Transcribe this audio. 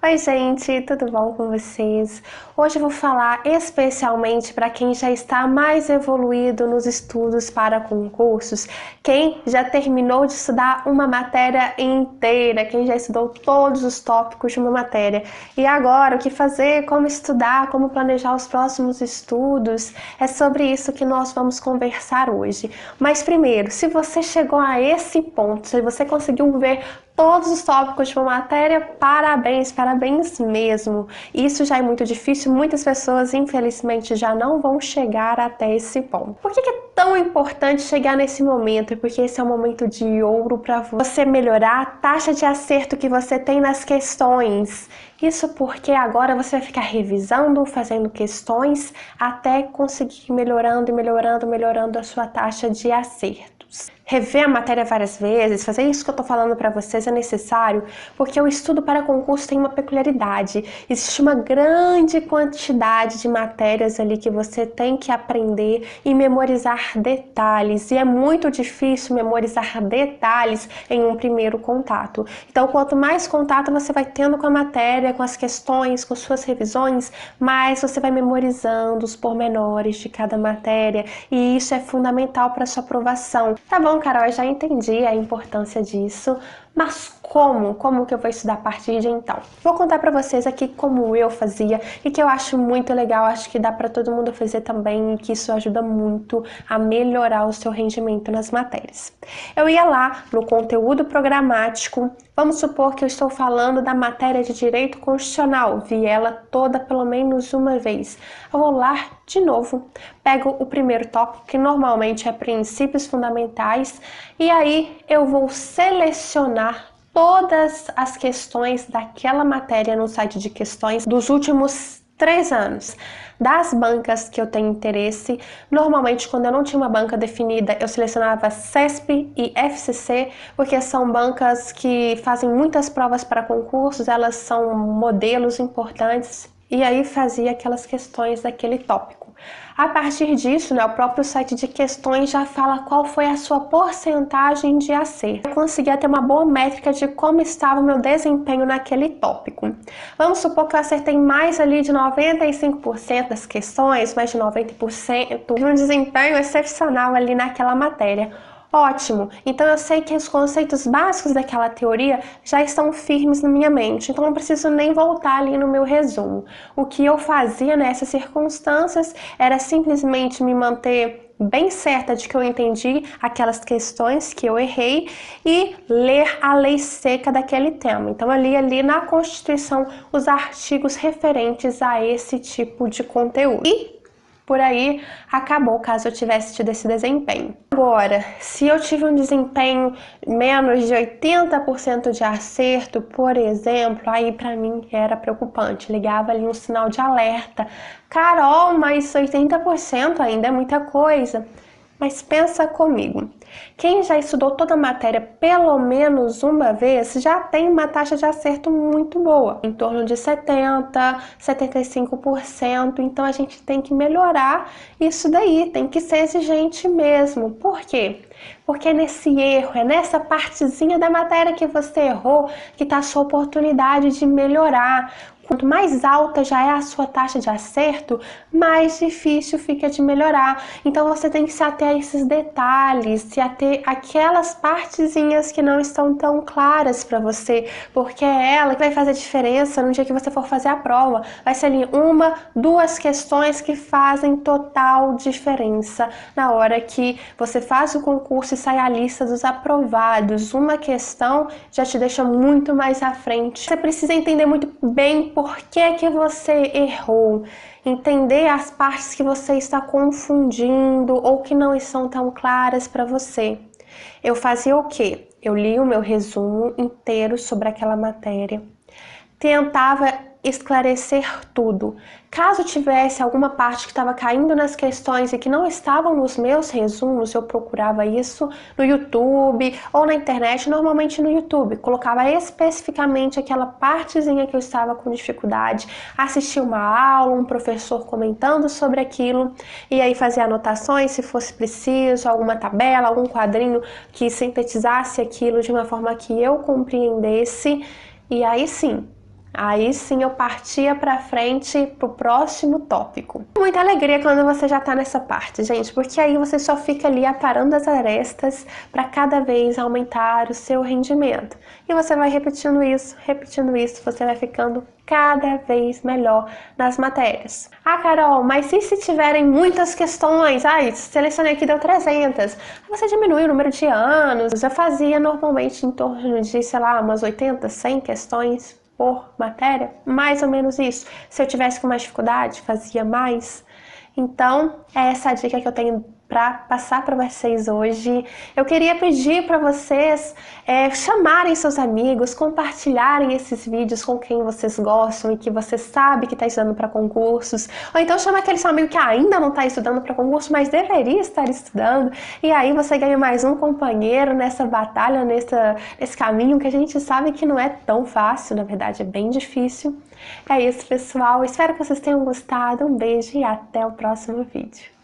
Oi, gente, tudo bom com vocês? Hoje eu vou falar especialmente para quem já está mais evoluído nos estudos para concursos, quem já terminou de estudar uma matéria inteira, quem já estudou todos os tópicos de uma matéria. E agora, o que fazer, como estudar, como planejar os próximos estudos, é sobre isso que nós vamos conversar hoje. Mas primeiro, se você chegou a esse ponto, se você conseguiu ver todos os tópicos de uma matéria, parabéns, parabéns mesmo. Isso já é muito difícil, muitas pessoas infelizmente já não vão chegar até esse ponto. Por que é tão importante chegar nesse momento? Porque esse é um momento de ouro para você melhorar a taxa de acerto que você tem nas questões. Isso porque agora você vai ficar revisando, fazendo questões, até conseguir melhorando a sua taxa de acerto. Rever a matéria várias vezes, fazer isso que eu tô falando para vocês é necessário, porque o estudo para concurso tem uma peculiaridade. Existe uma grande quantidade de matérias ali que você tem que aprender e memorizar detalhes, e é muito difícil memorizar detalhes em um primeiro contato. Então, quanto mais contato você vai tendo com a matéria, com as questões, com suas revisões, mais você vai memorizando os pormenores de cada matéria, e isso é fundamental para sua aprovação. Tá bom, Carol, eu já entendi a importância disso, mas como que eu vou estudar a partir de então? Vou contar para vocês aqui como eu fazia e que eu acho muito legal, acho que dá para todo mundo fazer também e que isso ajuda muito a melhorar o seu rendimento nas matérias. Eu ia lá no conteúdo programático, vamos supor que eu estou falando da matéria de Direito Constitucional, vi ela toda pelo menos uma vez. Eu vou lá de novo, pego o primeiro tópico, que normalmente é princípios fundamentais, e aí eu vou selecionar todas as questões daquela matéria no site de questões dos últimos 3 anos. Das bancas que eu tenho interesse, normalmente quando eu não tinha uma banca definida, eu selecionava CESP e FCC, porque são bancas que fazem muitas provas para concursos, elas são modelos importantes, e aí fazia aquelas questões daquele tópico. A partir disso, o próprio site de questões já fala qual foi a sua porcentagem de acerto. Eu conseguia ter uma boa métrica de como estava o meu desempenho naquele tópico. Vamos supor que eu acertei mais ali de 95% das questões, mais de 90%, de um desempenho excepcional ali naquela matéria. Ótimo! Então eu sei que os conceitos básicos daquela teoria já estão firmes na minha mente, então não preciso nem voltar ali no meu resumo. O que eu fazia nessas circunstâncias era simplesmente me manter bem certa de que eu entendi aquelas questões que eu errei e ler a lei seca daquele tema. Então eu li ali na Constituição os artigos referentes a esse tipo de conteúdo. E por aí acabou caso eu tivesse tido esse desempenho. Agora, se eu tive um desempenho menos de 80% de acerto, por exemplo, aí pra mim era preocupante, ligava ali um sinal de alerta. Carol, mas 80% ainda é muita coisa. Mas pensa comigo, quem já estudou toda a matéria pelo menos uma vez já tem uma taxa de acerto muito boa, em torno de 70%, 75%, então a gente tem que melhorar isso daí, tem que ser exigente mesmo. Por quê? Porque é nesse erro, é nessa partezinha da matéria que você errou que está a sua oportunidade de melhorar. Quanto mais alta já é a sua taxa de acerto, mais difícil fica de melhorar. Então você tem que se ater a esses detalhes, se ater àquelas partezinhas que não estão tão claras para você, porque é ela que vai fazer diferença no dia que você for fazer a prova. Vai ser ali 1, 2 questões que fazem total diferença na hora que você faz o concurso e sai a lista dos aprovados. Uma questão já te deixa muito mais à frente. Você precisa entender muito bem por que você errou, entender as partes que você está confundindo ou que não estão tão claras para você. Eu fazia o quê? Eu li o meu resumo inteiro sobre aquela matéria, tentava esclarecer tudo. Caso tivesse alguma parte que estava caindo nas questões e que não estavam nos meus resumos, eu procurava isso no YouTube ou na internet, normalmente no YouTube. Colocava especificamente aquela partezinha que eu estava com dificuldade, assistia uma aula, um professor comentando sobre aquilo, e aí fazia anotações se fosse preciso, alguma tabela, algum quadrinho que sintetizasse aquilo de uma forma que eu compreendesse, e aí sim, Aí sim eu partia para frente pro próximo tópico. Muita alegria quando você já tá nessa parte, gente, porque aí você só fica ali aparando as arestas para cada vez aumentar o seu rendimento. E você vai repetindo isso, você vai ficando cada vez melhor nas matérias. Ah, Carol, mas se tiverem muitas questões? Ai, selecionei aqui, deu 300. Você diminui o número de anos. Eu fazia normalmente em torno de, sei lá, umas 80, 100 questões por matéria, mais ou menos isso. Se eu tivesse com mais dificuldade, fazia mais. Então, é essa a dica que eu tenho para passar para vocês hoje. Eu queria pedir para vocês chamarem seus amigos, compartilharem esses vídeos com quem vocês gostam e que você sabe que está estudando para concursos, ou então chama aquele seu amigo que ainda não está estudando para concurso, mas deveria estar estudando, e aí você ganha mais um companheiro nessa batalha, nesse caminho que a gente sabe que não é tão fácil, na verdade é bem difícil. É isso, pessoal. Espero que vocês tenham gostado. Um beijo e até o próximo vídeo.